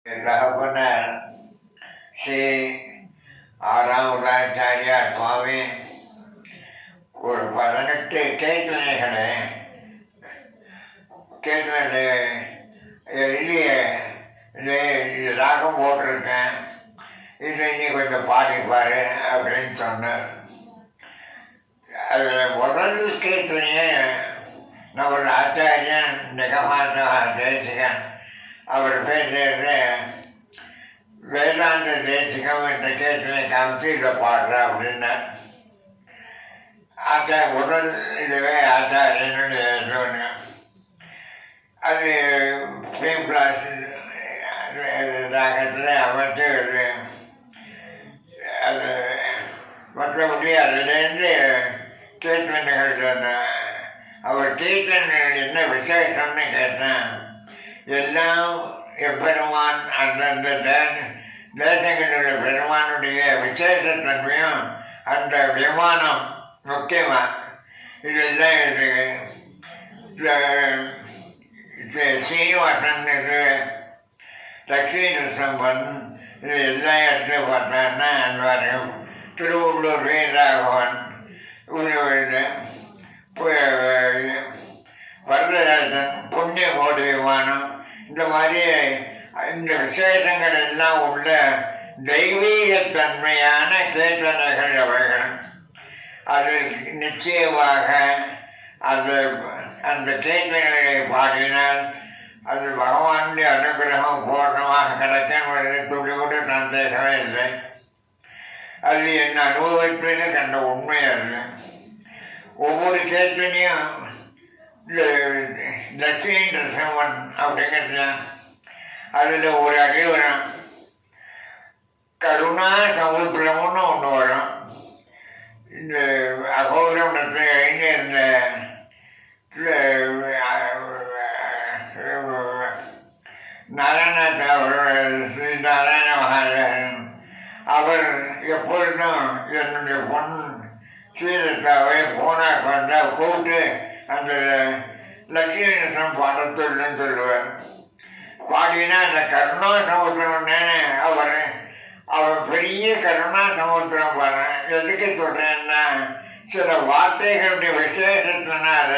தகப்பனார் ஸ்ரீ ஆறாவதாச்சாரியார் சுவாமி ஒரு 18 கீர்த்தனைகளை எழுதிய ராகம் போட்டிருக்கேன், இதை நீ கொஞ்சம் பாடிப்பாரு அப்படின்னு சொன்னார். அதில் முதல் கீர்த்தனையை நம்ம ஆச்சாரியன் நிகமாத்த தேசிகன் அவர் பேசுகிற வேதாந்த தேசிகம் என்ற கீர்த்தனை காமிச்சு இதை பாடுற அப்படின்னா முதல் இதுவே ஆச்சாரியனுடைய சொன்ன அது பீம் கிளாஸ் ராகத்தில் அமைச்சு அது மற்றபடி அதுலேருந்து கீர்த்தனைகள் சொன்னேன். அவர் கீர்த்தனைகள் என்ன விசேஷம்னு கேட்டேன். எல்லாம் எப்பெருமான் அந்தந்த தேசங்களுடைய பெருமானுடைய விசேஷத்தன்மையும் அந்த விமானம் முக்கியமாக இதெல்லாம் சீனிவாசன் இது லக்ஷ்மி நரசிம்மன் இது எல்லா இடத்துலையும் பார்த்தான்னா அந்த திருவள்ளூர் வீரராகவன் வரதராஜன் புண்ணிய கோடி விமானம் இந்த மாதிரி இந்த விசேஷங்கள் எல்லாம் உள்ள தெய்வீகத்தன்மையான கீர்த்தனைகள் அவைகள். அது நிச்சயமாக அந்த கீர்த்தனைகளை பாடினால் அது பகவானுடைய அனுகிரகம் பூர்ணமாக கிடைக்கும் துளி கூட சந்தேகமே இல்லை. அது என் அனுபவத்திற்கு கண்ட உண்மை அல்ல. ஒவ்வொரு கீர்த்தனையும் லட்சுமி நரசிம்மன் அப்படிங்கிறது அதில் ஒரு அடி வரும். கருணா சமுத்திரம்னு ஒன்று வரும். இந்த அகோரம் இந்த ஸ்ரீ நாராயண மகாராஜன் அவர் எப்பொழுதும் என்னுடைய பொன் சீரத்தாவை போனாக்கு வந்தால் கூப்பிட்டு அந்த லட்சுமி நரசிம்மன் பாடத்துள்ளன்னு சொல்லுவார். பாடினா அந்த கருணா சமுத்திரம் தானே அவர் பெரிய கருணா சமுத்திரம் பாடுறேன். எதுக்கு சொல்கிறேன்னா சில வார்த்தைகளுடைய விசேஷத்தினால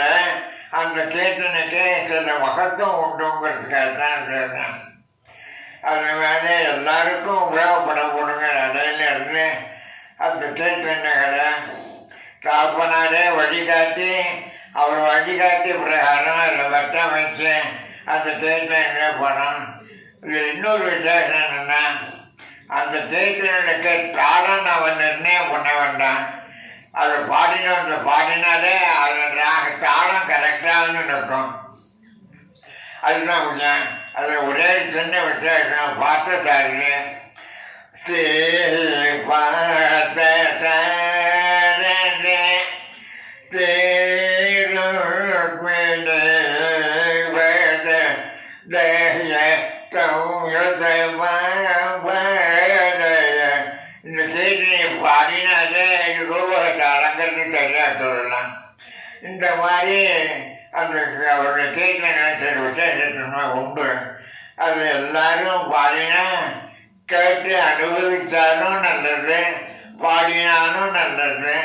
அந்த கீர்த்தனைக்கு சில மகத்துவம் உண்டுங்கிறதுக்காக தான் சொல்கிறேன். அது வேலை எல்லாருக்கும் உபயோகப்படப்படுங்க. அடையில இருந்து அந்த கீர்த்தனைகளை காப்பனாரே வழிகாட்டி அவர் வழிகாட்டி பிரகாரம் அதில் வட்டம் வச்சு அந்த கீர்த்தனைகளை படம். இது இன்னொரு விசேஷம் என்னென்னா அந்த கீர்த்தனைகளுக்கு தாளம் அவன் நிர்ணயம் பண்ண வேண்டாம். அதை பாடினாலே அதில் தாளம் கரெக்டாக நிற்கும். அதுதான் விஷயம். அதில் ஒரே சின்ன விசேஷம் பார்த்தசாரிலே ஸ்ரீ இந்த கீர்த்தனையை பாடினாலே இது ரூபகத்தை அலங்கிறது சரியாக சொல்லலாம். இந்த மாதிரி அந்த அவருடைய கீர்த்தனைகளை சில விசேஷத்தன்மை உண்டு. அது எல்லாரும் பாடினா கேட்டு அனுபவித்தாலும் நல்லது, பாடினாலும் நல்லது.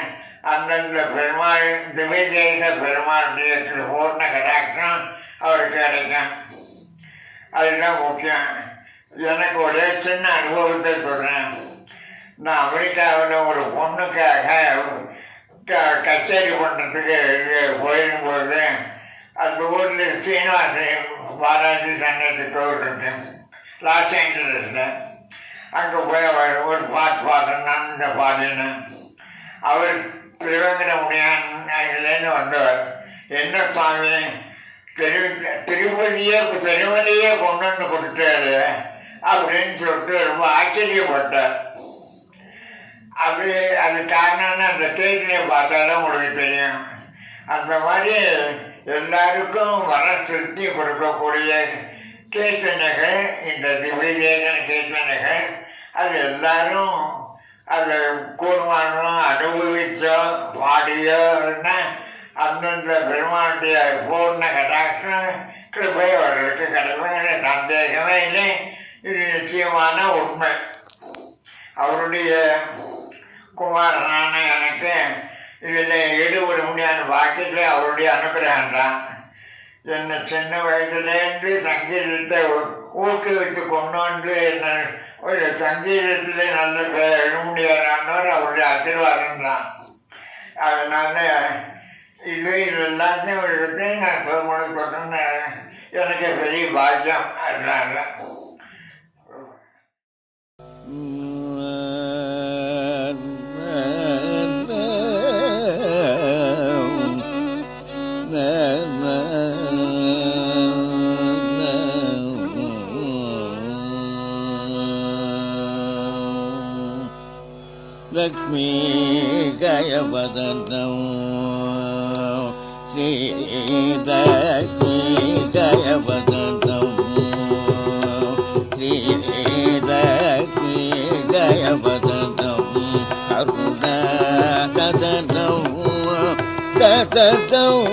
அந்தந்த பெருமாள் திவ்யதேச பெருமாளுடைய பூர்ண கடாட்சம் அவருக்கு கிடைக்கும். அதுதான் முக்கியம். எனக்கு ஒரே சின்ன அனுபவத்தை சொல்கிறேன். நான் அமெரிக்காவில் ஒரு பொண்ணுக்காக கச்சேரி பண்ணுறதுக்கு போயிருக்கும்போது அந்த ஊரில் சீனிவாசன் பாலாஜி சங்கத்து கோவில் இருக்கு லாஸ் ஏஞ்சலஸில். அங்கே போய் ஒரு பாட்டு பாடுறேன். இந்த பாடினேன். அவர் திருவங்கட முடியாதுலேருந்து வந்தவர். என்ன சுவாமி திருமலையே கொண்டு வந்து கொடுத்தாரு அப்படின்னு சொல்லிட்டு ரொம்ப ஆச்சரியப்பட்டார். அது காரணம்னு அந்த கீர்த்தனையை பார்த்தாலும் உங்களுக்கு தெரியும். அந்த மாதிரி எல்லாருக்கும் மனசிருப்தி கொடுக்கக்கூடிய கீர்த்தனைகள் இந்த திவ்யதேச கீர்த்தனைகள். அது எல்லாரும் அதை கூடுமானோ அனுபவிச்சோ பாடியோன்னா அந்தந்த பெருமானுடைய பூர்ண கடாட்சம் கிருபை அவர்களுக்கு கிடைக்கும். சந்தேகமே இல்லை. இது நிச்சயமான உண்மை. அவருடைய குமாரனான எனக்கு இதில் ஈடுபட முடியாத பாக்கியத்தில் அவருடைய அனுகிரகம் தான். என்னை சின்ன வயசுலேருந்து சங்கீதத்தை ஊக்குவித்து கொண்டு வந்து என்னை ஒரு சங்கீதத்தில் நல்ல எழுத முடியாதவர் அவருடைய ஆசீர்வாதம் தான். அதனால் இது எல்லாத்தையும் எடுத்து நான் திருமணம் சொல்லணும்னு எனக்கு பெரிய பாக்கியம். அதனால லக்ஷ்மீ கயவதனம் ஸ்ரீ லக்ஷ்மீ கயவதனம் ஸ்ரீ லக்ஷ்மீ கயவதனம் கருணா கதனம் கதனம்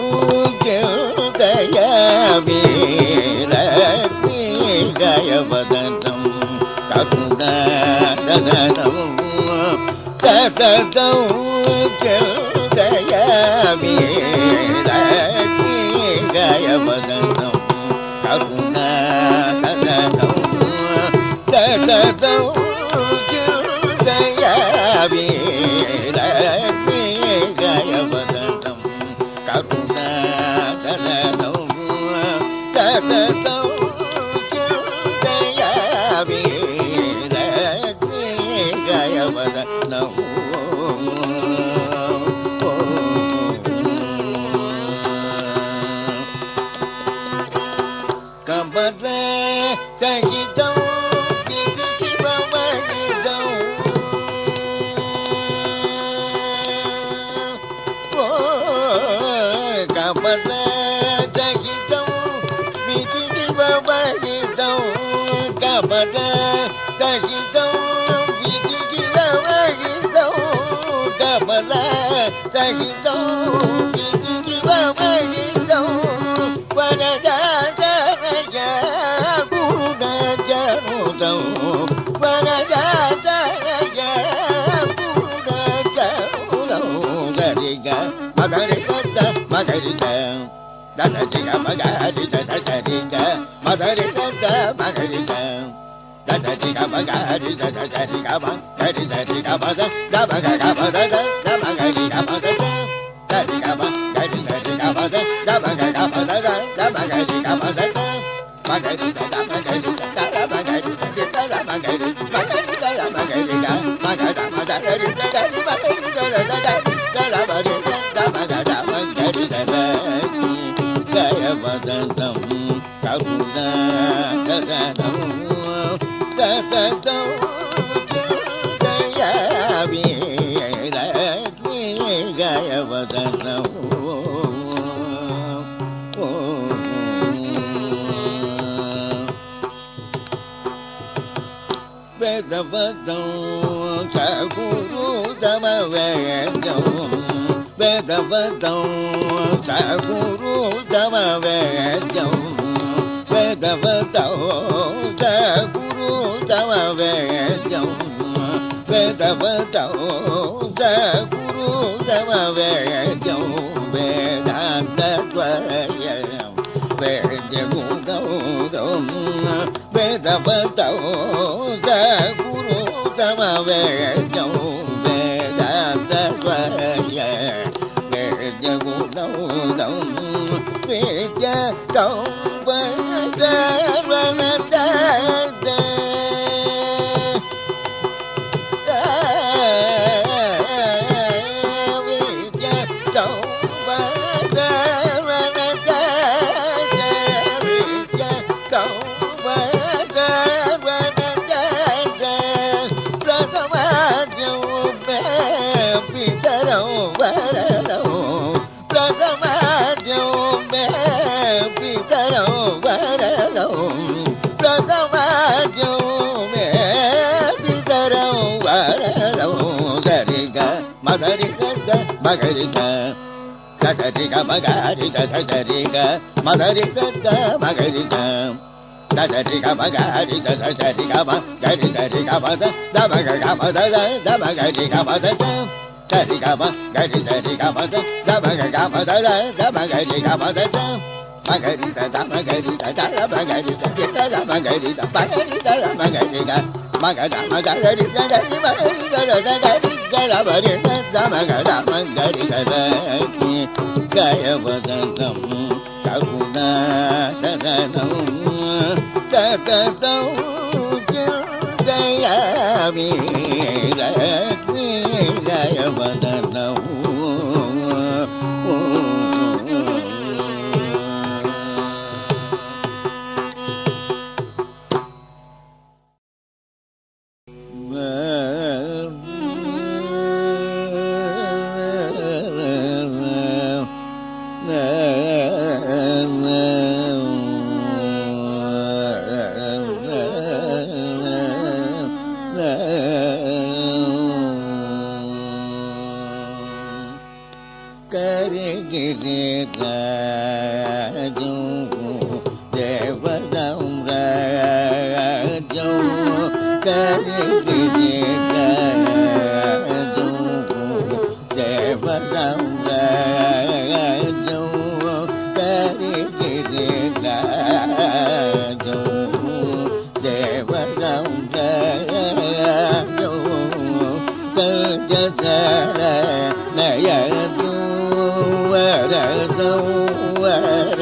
கயவே லக்ஷ்மீ கயவதனம் கருணா கதனம் கதம் கயவே லக்ஷ்மீ கயவதனம் கருணா கதனம் கதம் கயவே லக்ஷ்மீ கயவதனம் கருணா கதனம் கதம் கயவே லக்ஷ்மீ கயவதனம் கபத சகிதம் விதிவமகிதம் கபத சகிதம் விதிவமகிதம் கபத சகிதம் விதிவமகிதம் கபத சகிதம் விதிவமகிதம் வரதாத மகரிக ததஜிக மகரிக ததஜிக மகரிக மகரிக ததஜிக மகரிக ததஜிக மகரிக மத தமக மத தமகரிக மத தரிக மகரிக மத தமக மத தமகரிக மத மகரிக தமகரிக தமகரிக தமகரிக மகரிக மகரிக மகத மகரிக கரி மகரிக ததஜிக கயவதனம் கருணா கதனம் கதம் கயவே லக்ஷ்மீ கயவதனம் வேதவதம் சகுரு தமவேதம் வேதவதம் சகுரு தமவேதம் வேதவதம் சகுரு தமவேதம் வேதவதம் சகுரு தமவேதம் வேதாந்தத்வயம் வேத்யகுணௌதம் வேதவதம் சகுரு தமவேதம் வேதாந்தத்வயம் வேத்யகுணௌதம் வேத்யதௌ வசரணதாத வேத்யதௌ வசரணதாத வேத்யதௌ வசரணதாத பிரதமாத்யம் பிதரௌ வரதௌ பிரதமாத்யம் பிதரௌ வரதௌ பிரதமாத்யம் பிதரௌ வரதௌ சரிக மகரிக மகரிக ததரிக மகரிக ததரிக மகரிக மகரிக சரி கம கரி சரி கம கரி சரி கம தம கம தம கரி கம சரி கம கரி சரி கம தம கம தம கரி கம மகரி தம கரி தம கரி தம கரி பகரி தம கரி மகத மகரி கரி மகரி கரி கரி தம கம கரி கரி கயவதம் கருணா ததனம் ததம் ஜயாமி கயவதனம் கரிகிரி ராஜோ தேவதம் ராஜோ கரிகிரி ராஜோ தேவதம் ராஜோ கரிகிரி ராஜோ தேவதம் ராஜோ கர்ஜதர நயது வரதோ வர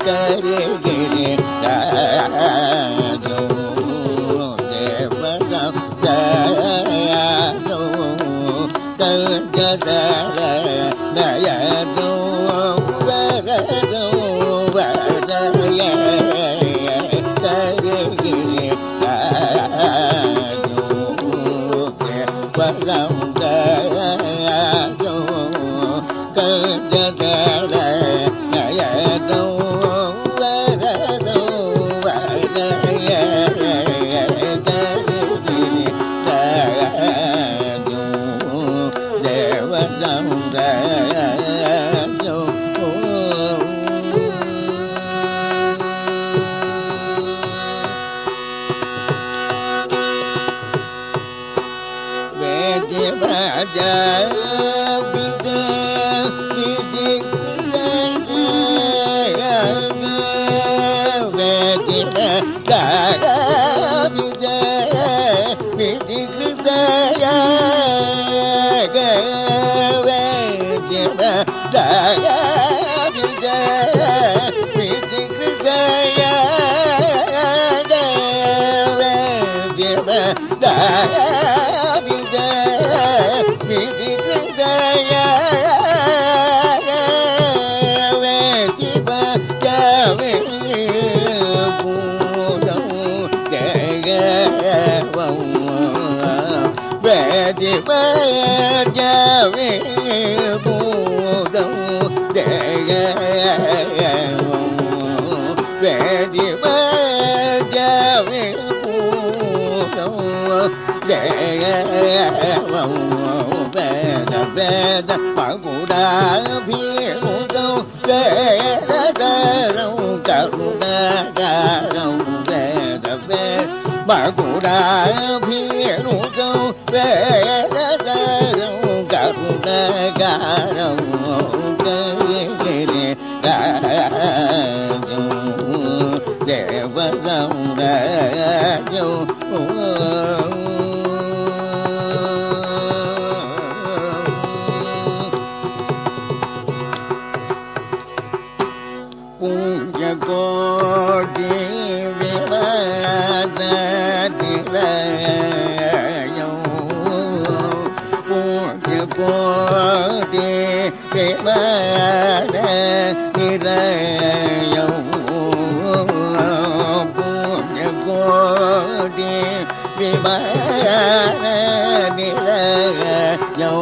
கரிகிரி ராஜோ தேவதம் ராஜோ கர்ஜதர நயதோ வரதோ வர கரிகிரி ராஜோ தேவதம் ராஜோ கர்ஜதர நயதோ வரதோ வர கரிகிரி ராஜோ தேவதம் ராஜோ வேதி ராஜா விதி கிருதய விதி கிருதய விதி கிருதய வேதி ஜவே பூதம் தேகம் வேதி ஜவே பூதம் தேகம் வேத வேத பகுடாபீமுதம் வேதரம் கருணாகாரம் வேத வேத மகுடாபீமுதம் வேதரம் கருணாகாரம் கரிகிரி ராஜோ தேவதம் ராஜோ கோடி விவாத நிலையோ பூஜ்ய கோடி விவாத நிலையோ பூஜ்ய கோடி விவாத நிலையோ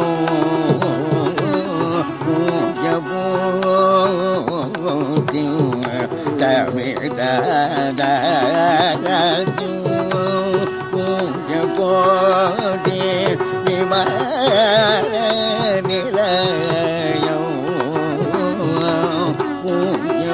பூஜ்ய கோடி தவிதாஜு பூஜ கோடி விமான நிலையோ பூஜ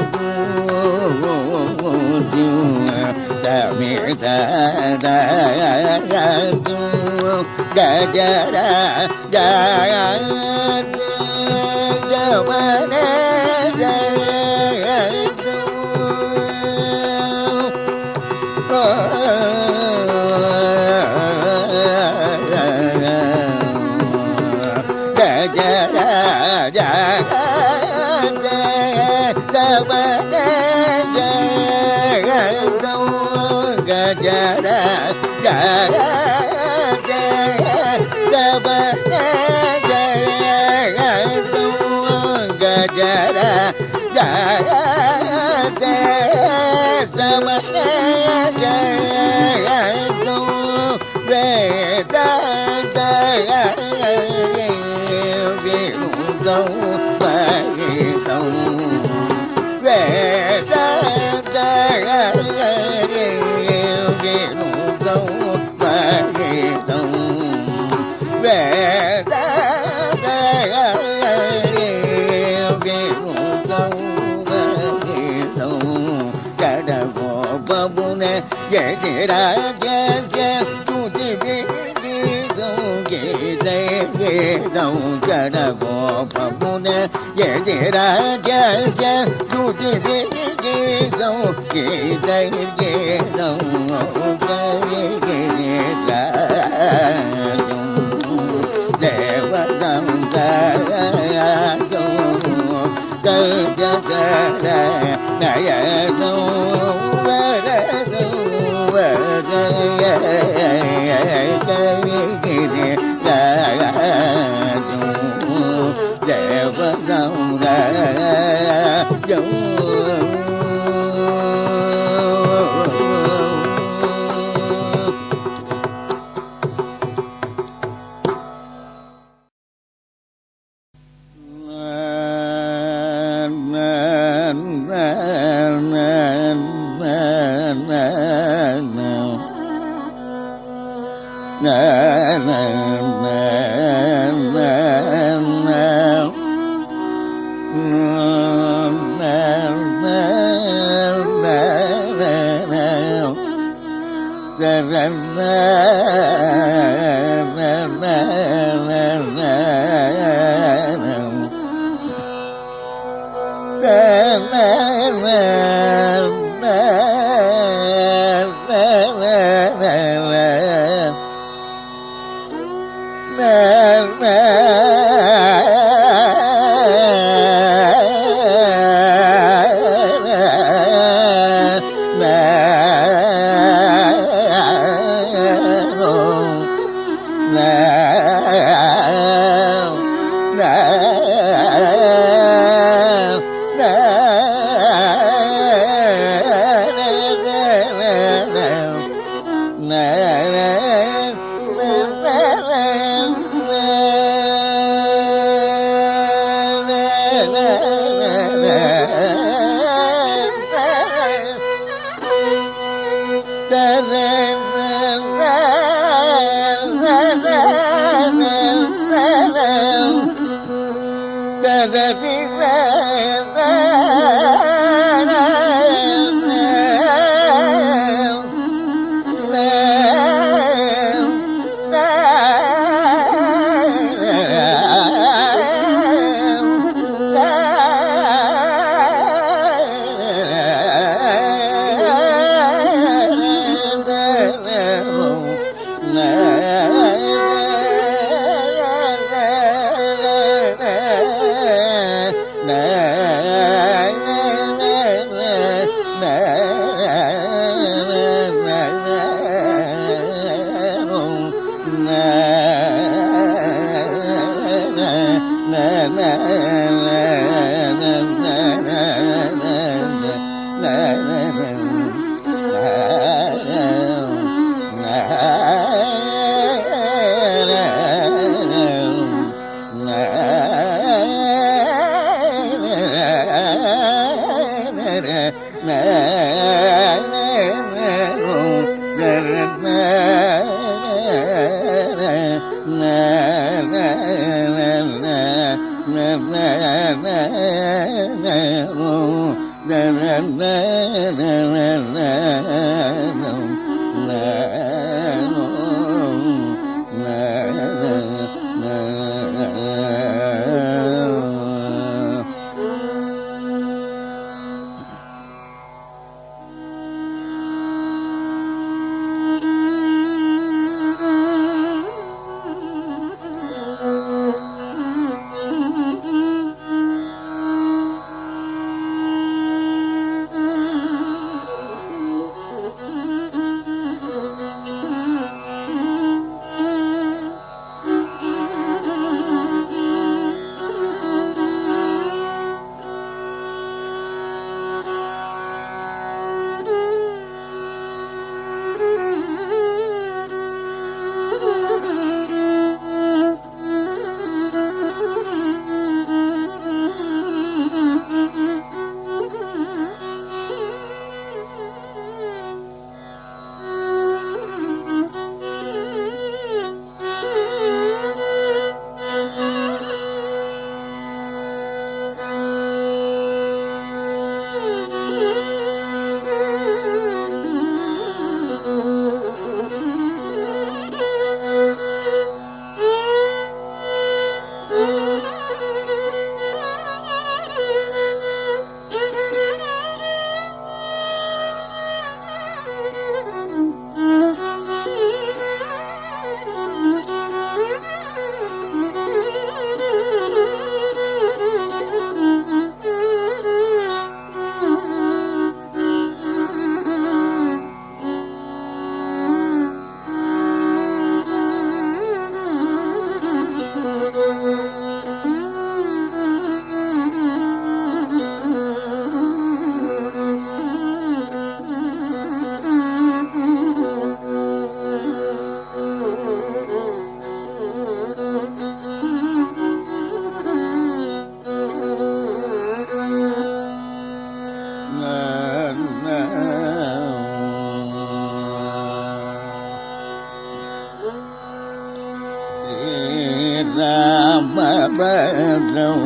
ராமபத்ரம்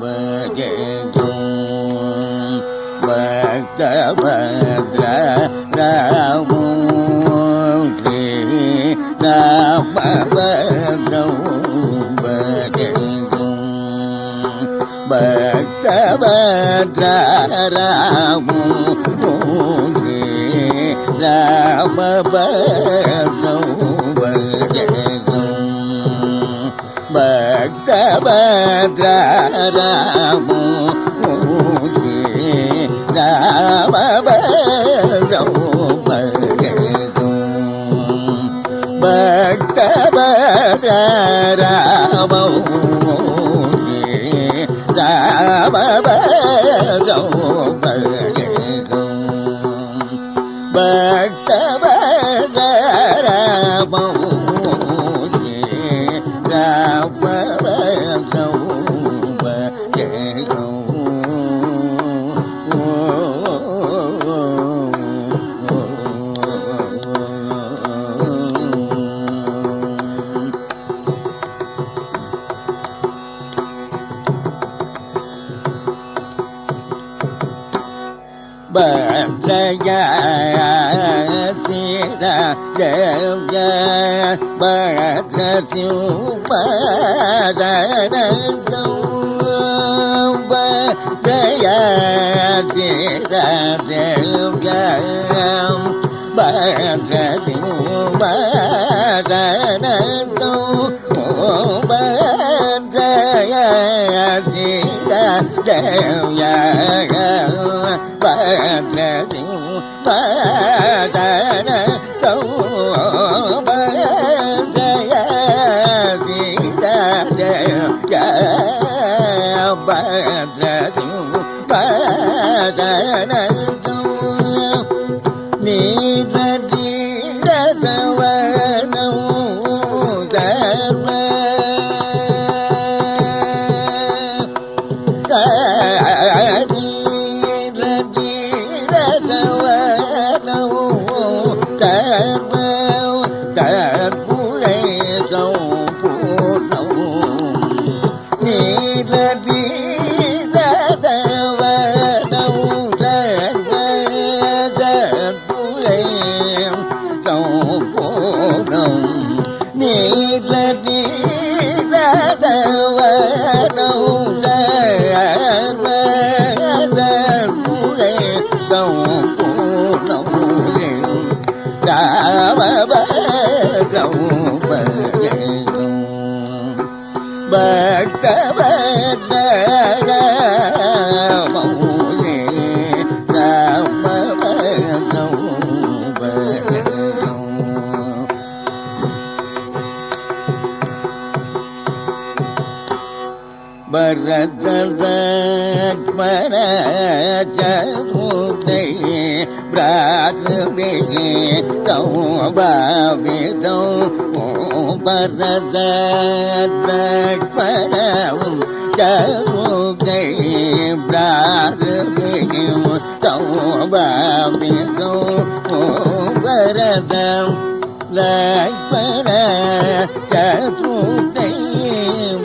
பஜகும் பக்தபத்ர ராமோ ஸ்ரீ ராமபத்ரம் பஜகும் பக்தபத்ர ராமோ ஸ்ரீ ராமபத்ரம் பக்தபத்ர ராமோ ராமபத்ரம் பக்தபத்ர ராமோ ராமபத்ரம் பக்தபத்ர ராமோ Bhadraya Sita Devya Bhadrasyu Bhadrasyu Bhadraya Sita Devya Bhadrasyu Bhadrasyu Bhadraya Sita Devya Bhadrasyu Bhadrasyu Bhadraya Sita Devya Bhadrasyu Bhadrasyu Nidradirasavanam Sarva Bhaktavadra Ramo Ramavadra Bharatadakmana Charude Bhratade Taubhavito Bharatadakmana Charude Bhratade Taubhavito Bharatadakmana Charude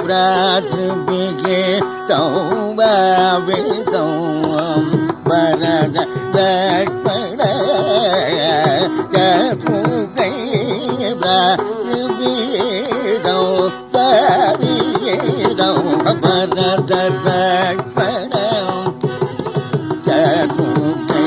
Bhratade Taubhavito Bharatadakmana Charude Bhratavito Bhavito Bharatadakmana Charude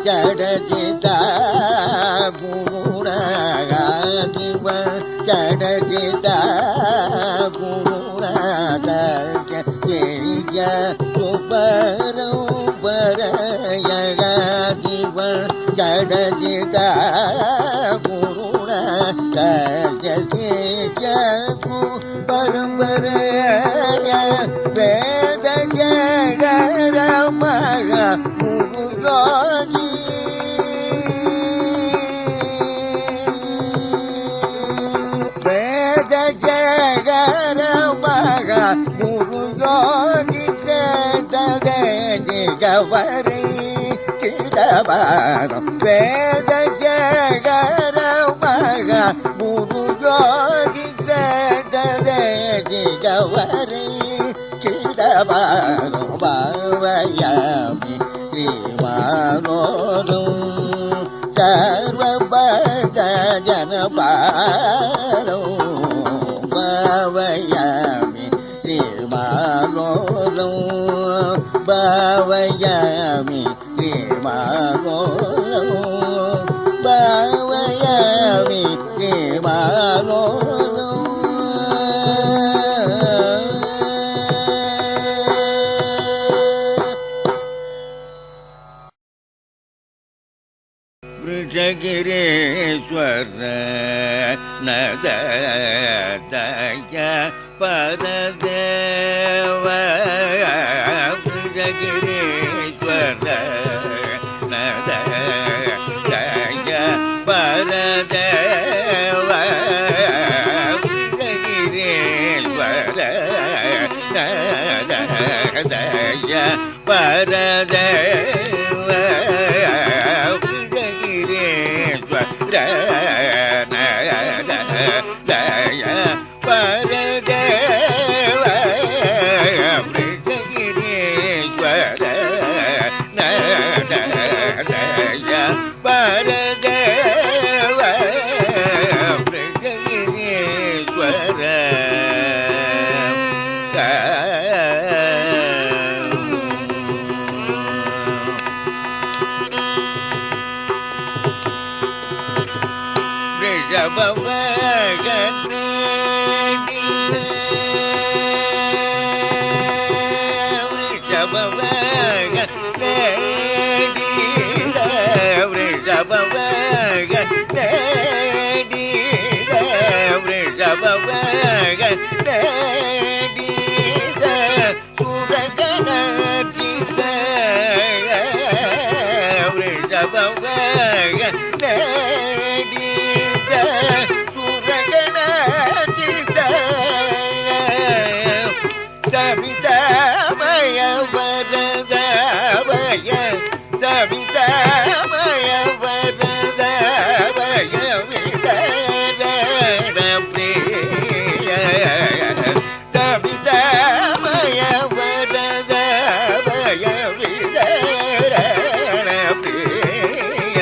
கடஜிதா குணாதிவ கடஜிதா குணாதய சுபரம் வரயதிவ கடஜிதா குணாதய பரம்பரைய வேத ஜகரமக குரு யோகி வேத ஜகரமக குரு யோகி கேட்டதே ஜிகவரை கிதபாதம் வேத ஜகரமக குரு யோகி கேட்டதே ஜிகவரை கிதபாதம் பாவயாமி ஸ்ரீமானோரும் சர்வபக்த ஜனபாலம் பாவயாமி ஸ்ரீமானோரும் பாவயாமி ஸ்ரீமானோரும் பாவயாமி ஸ்ரீமானோரும் ಗಿರೀಶ್ವರ ನದಯ ಪರದೇವ ಗಿರೀಶ್ವರ ನದಯ ಪರದೇವ ಗಿರೀಶ್ವರ ನದಯ ಪರದೇವ ದಯ ಪರದೇವ ಮೃಗಗಿರೀಶ್ವರ ದಯ ಪರದೇವ ಮೃಗಗಿರೀಶ್ವರ ಸವಿತಾಮಯ ವರದವಯ ಸವಿತಾಮಯ ವರದವಯ ವಿದರಣ ಪ್ರಿಯ ಸವಿತಾಮಯ ವರದವಯ ವಿದರಣ ಪ್ರಿಯ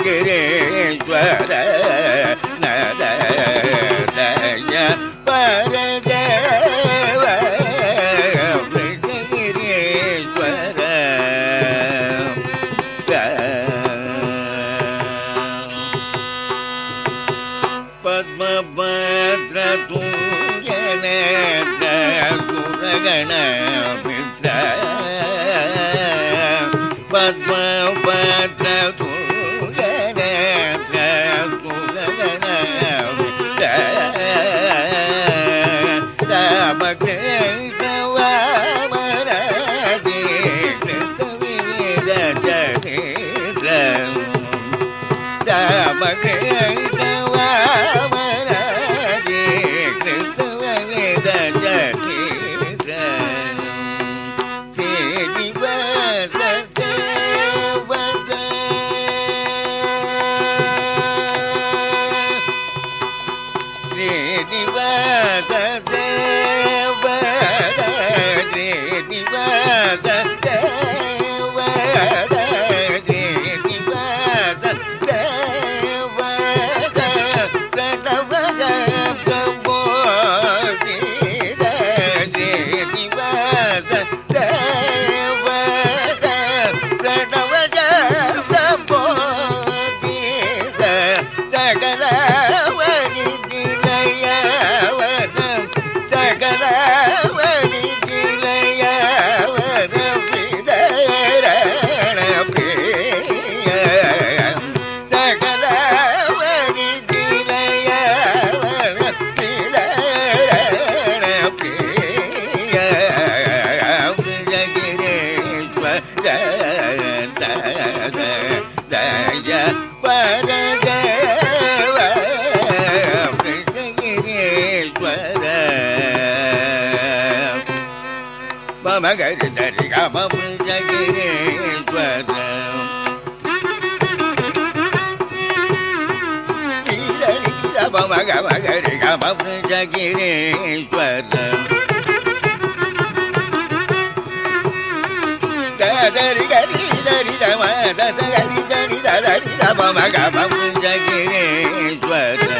ಗಿರೀಶ್ವರ ನದಯ ಪರದೇವ ಮೃಗಗಿರೀಶ್ವರ ಪದ್ಮಭದ್ರ ತುಂಜನೇತ್ರ ಸುರಗಣ ಮಿತ್ರ ಪದ್ಮಭದ್ರ ತುಂಜನೇತ್ರ ಸುರಗಣ ಮಿತ್ರ ರಾಮಕೃಷ್ಣ ವಾಮನದಿ ಕೃತ ವಿವಿಧ ಚರಿತ್ರ ರಾಮಕೃಷ್ಣ ವಾಮನದಿ ಕೃತ ವಿವಿಧ ಚರಿತ್ರ Srinivasa Magari dari kama Punjagiriswara Dari kama magari kama Punjagiriswara Dari dama dari kama magama Punjagiriswara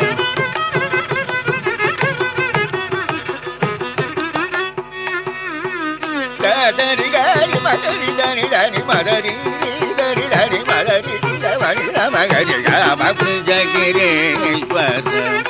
Dari gari madari dari madari dari madari dari magari kama Punjagiriswara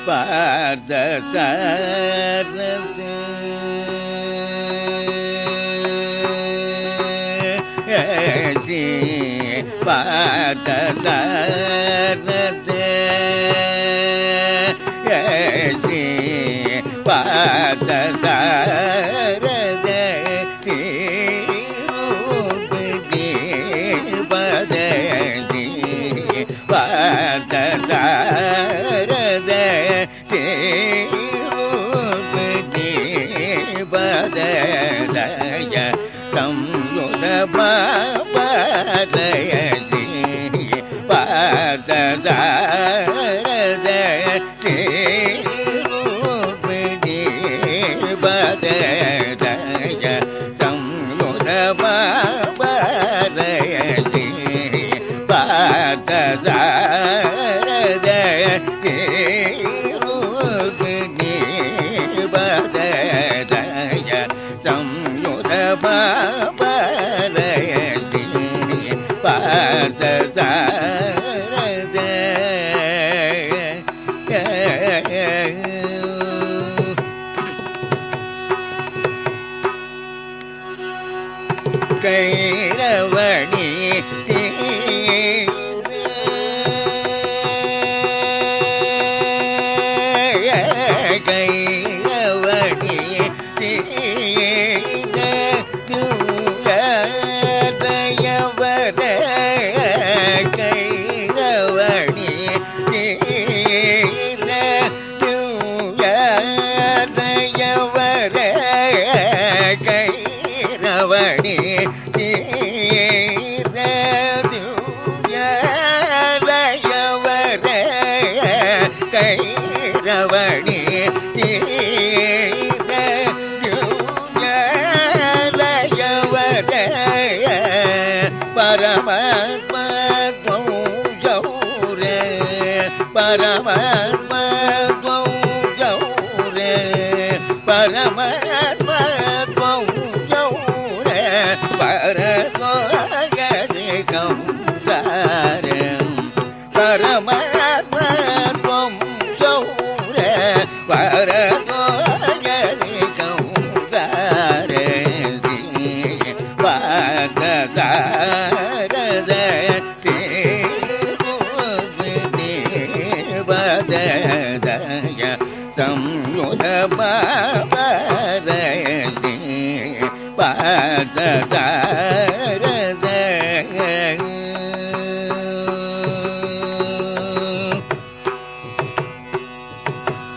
பார்த்த சாரதே பார்த்த சாரதே பார்த்த சாரதே பார்த்த சாரதே பதய சம்யுத பதய பார்த்த சாரதே பதய சம்யுத பதய பார்த்த சாரதே பதய சம்யுத பதய பார்த்த சாரதே கைரவணி கைரவணி தயவர கைரவணி தயவர கைரவணி கைரவணி பரமாத்மா கௌரே பரமாத்மா கௌரே பரமாத்மா கௌரே பரகதி கௌரே பரமாத்மா கௌரே பரகதி கௌரே பாரதே பதய சம்யுத பதய பாரதே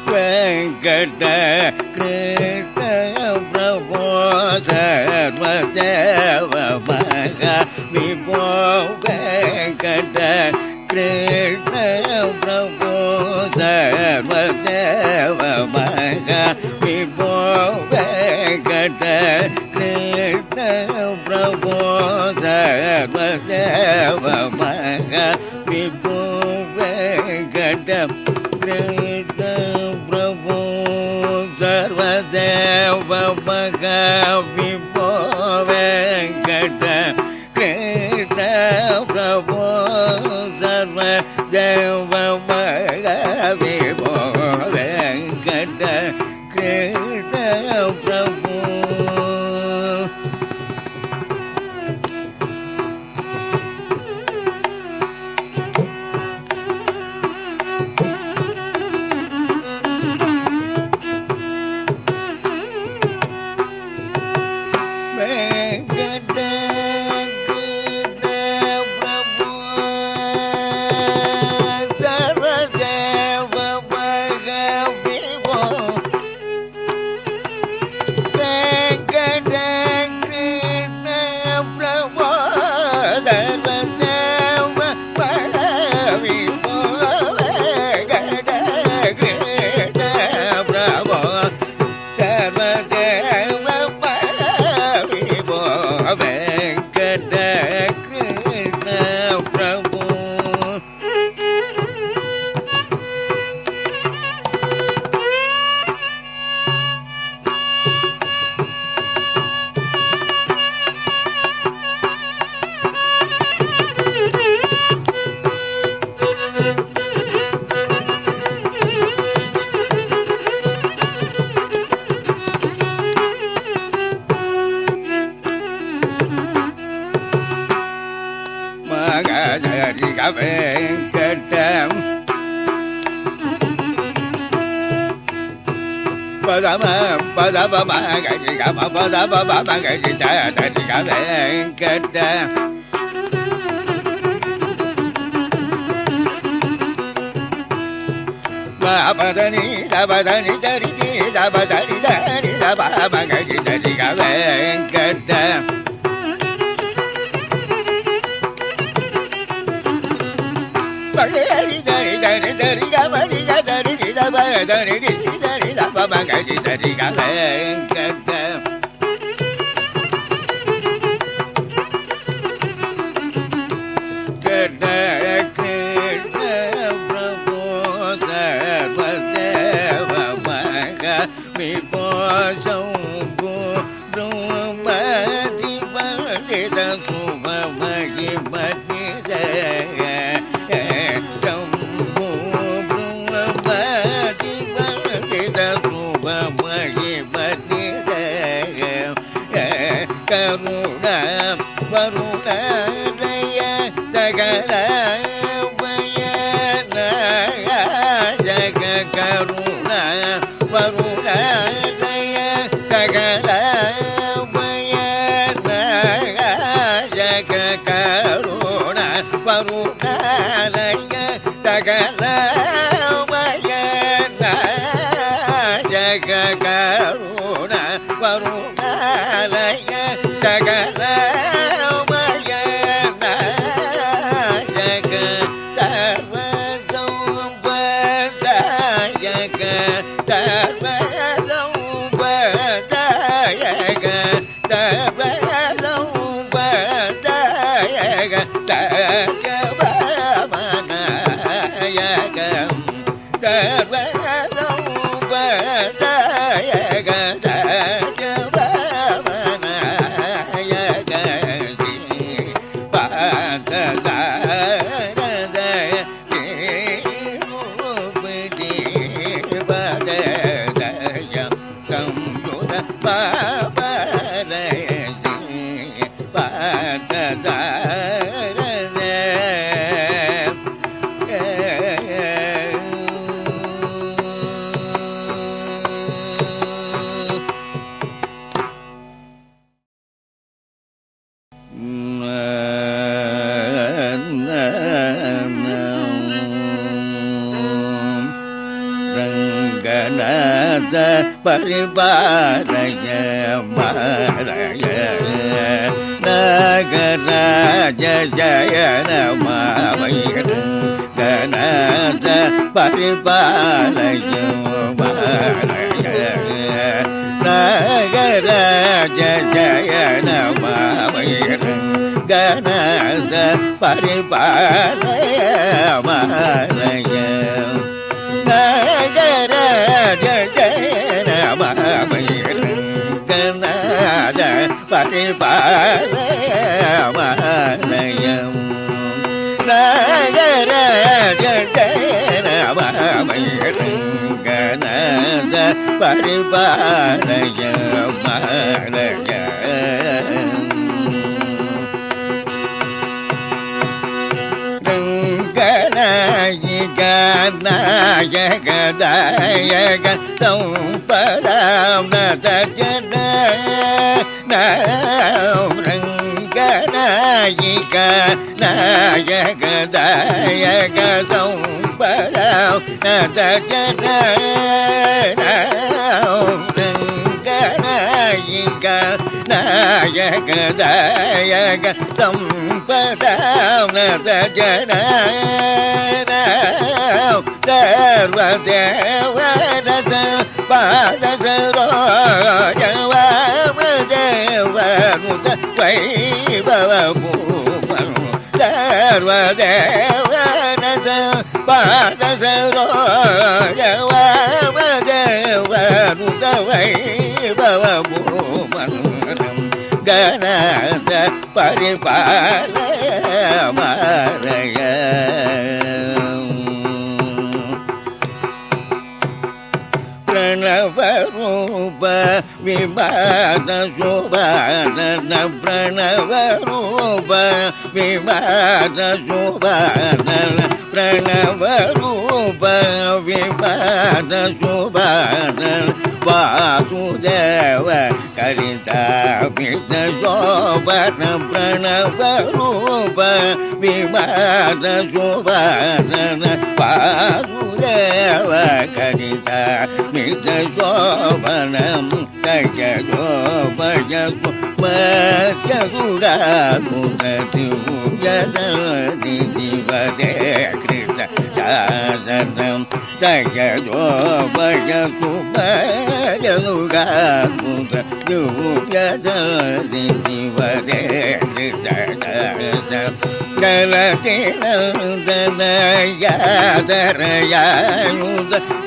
வெங்கட கிருஷ்ண பிரபோ சர்வதேவ மக விபோ வெங்கட கிருஷ்ண பிரபோ சர்வதேவ மக விபோ வெங்கட கிருஷ்ண பிரபோ சர்வதேவ மக விபோ வெங்கட கிருஷ்ண பிரபு சர்வதேவ மக விபோ வெங்கட கிருஷ்ண பிரபு சர்வதேவ மக விபோ வெங்கட கிருஷ்ண பிரபு சரி கட்டம் பதம பதப மகரி கம பதப மகரி சரி கட்டம் பதனி தபதனி தரி தபதனி தரி தப மகரி தரி கட்ட பகரி தரி தரி தரி கமரி தரி தப தரி தரி தப மகரி தரி கட்ட கருணா வருணய சகல ஜக கருணா வருணய சகல ஜக கருணா வருணய சகல ஜக கருணா வருணய சகல பரிபாரய மாரய நகராஜ ஜயன மாவயரங்கநாத பரிபாரய மாரய நகராஜ ஜயன மாவயரங்கநாத பரிபாரய மாரய நகராஜ ஜயன மாவயரங்கநாத பரிபாலய மாலயம் நகராஜ ஜயன மாவயரங்கநாத பரிபாலய மாலயம் நாயக தாயக சம்பதாம் நதஜன ரங்கநாயிக நாயக தாயக சம்பதாம் நதஜன ரங்கநாயிக நாயக தாயக சம்பதாம் நதஜன ಸರ್ವದೇವನದ ಪಾದಸರೋಜವಾಮದೇವನುತ ವೈಭವ ಭೂಮನು ಸರ್ವದೇವನದ ಪಾದಸರೋಜವಾಮದೇವನುತ ವೈಭವ ಭೂಮನು ಗಣದ ಪರಿಪಾಲಯ ಮಾರಯ ಪ್ರಣವ ರೂಪ ವಿಭಾತ ಶೋಭಾನ ಪ್ರಣವ ರೂಪ ವಿಭಾತ ಶೋಭಾನ ಪ್ರಣವ ರೂಪ ವಿಭಾತ ಶೋಭಾನ ವಾಸುದೇವ ಕರಿತಾಪಿತ ಶೋಭನ ಪ್ರಣವ ರೂಪ ವಿಭಾತ ಶೋಭನ ವಾಸುದೇವ ಕರಿತಾಪಿತ ಶೋಭನ ಜಯ ಶೋಭಯ ಮಗುಡ ಕುದತಿ ದಿವದೇ ಕೃತ ಶಾಸನಂ ಜಯ ಶೋಭಯ ಸುಮಯುಗ ಕುದ ದಿವದೇ ಕೃತ ಜಲತಿ ನಂದನ ಯಾದರಯಾಯುಧ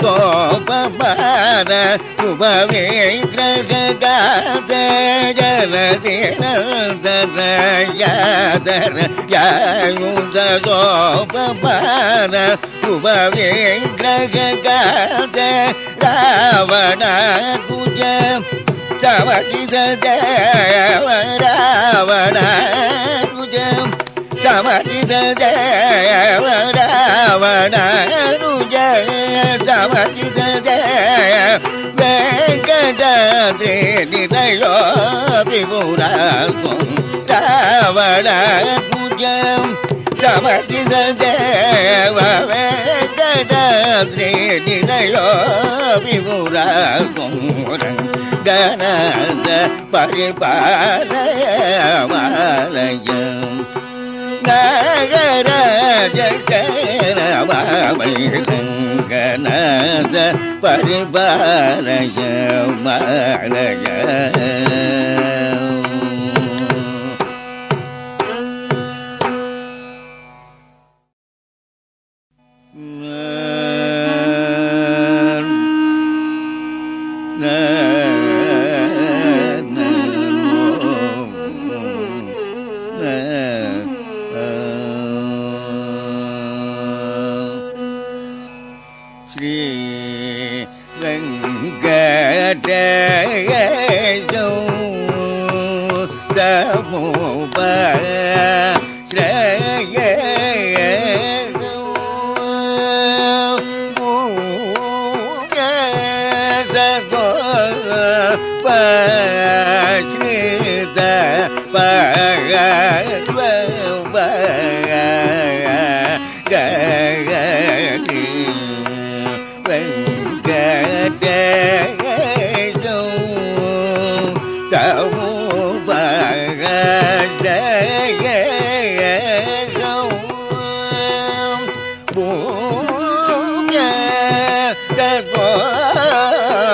ಕೋಪಮಾನ ಶುಭ ವಿಗ್ರಹಗಾದ ಜಲತಿ ನಂದನ ಯಾದರಯಾಯುಧ ಕೋಪಮಾನ ಶುಭ ವಿಗ್ರಹಗಾದ ರಾವಣ ಕುಜ ಚಮಕಿದ ದೇವ ರಾವಣ ಕುಜ ಚಮಕಿದ ದೇವ ರಾವಣ ಜಯ ಚಮಕಿದ ದೇವ ವೆಂಕಟಾದ್ರಿ ನಿಲಯೋ ವಿಪುರ ರಾವಣ ಕುಜ ಚಮಕಿದ ದೇವ ವೆಂಕಟಾದ್ರಿ ನಿಲಯೋ ವಿಪುರ ಗಣದ ಪರಿಪಾಲಯ ನಗರ ಗಣದ ಪರಿಪಾಲಯ ಮಾಲಯ ಶ್ರೀ ವೆಂಕಟೇಶ ತಮೋಪ ಶ್ರೇಯ ಪಶ್ರಿತ ಪಗವ ಗರಿ ವೆಂಕಟೇಶ ತಮೋಪ ಜಯ ಭೂಮ್ಯ ವೆಂಕಟೇಶ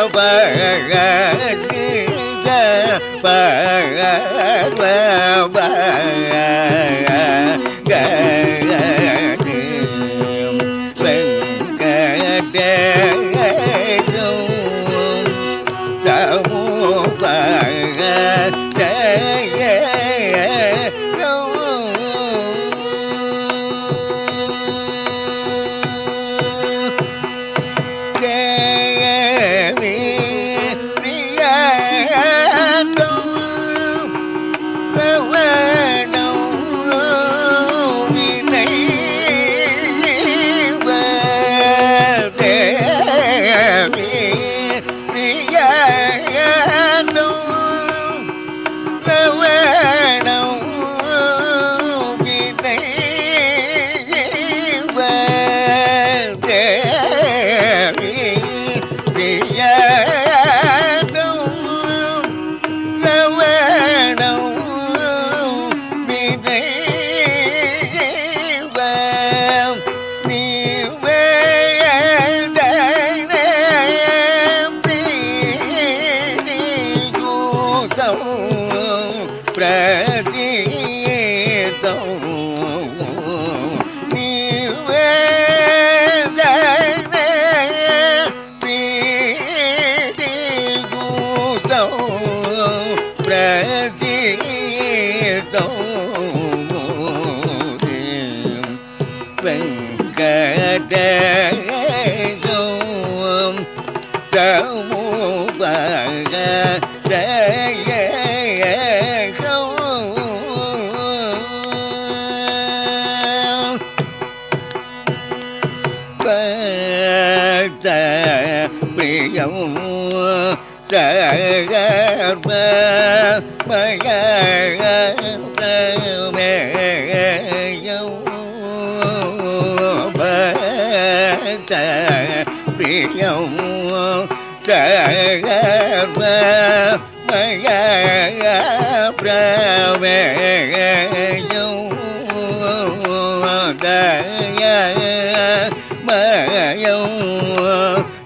பிரியம் சகர்வ மயமேயம் பக்த பிரியம் சகர்வ மய பிரமேயம் தய மயம்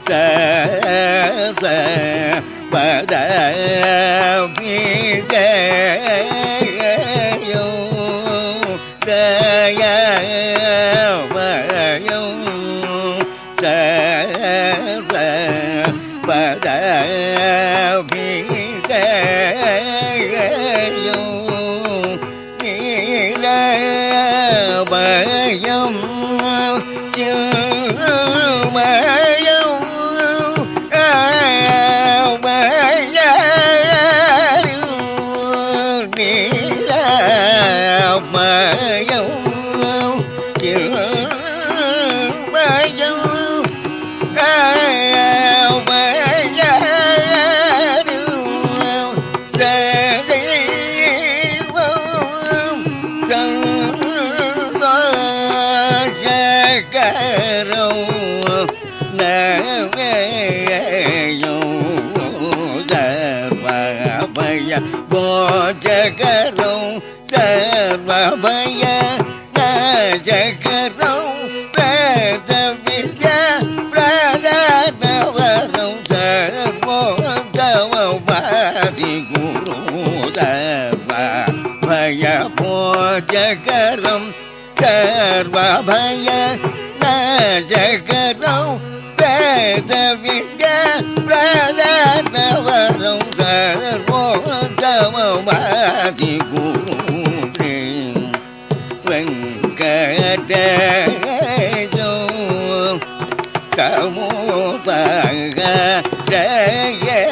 சர்வ பத விஜயம் தய மயம் சர்வ பத விஜயம் நீலமயம் மயம் நீலமயம் போஜகரம் சர்வபய நாஜகரம் வேத வித்யா பிரதானவரம் சர்வோத்தமவாதி குரு சர்வபய போஜகரம் சர்வபய நாஜகரம் வேத வித்யா பிரதானவரம் சர்வோத்தமவாதி குரு வெங்கடேசோ கமுபக ஜயகம்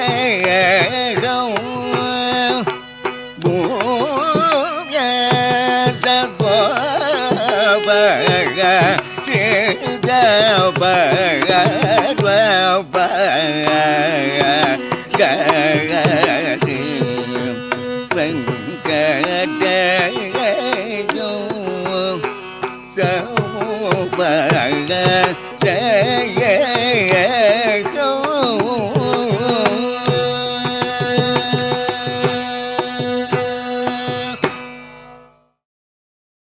பூய சகோபக சிதபக கதி வெங்கடேசோ சமுபக ஜய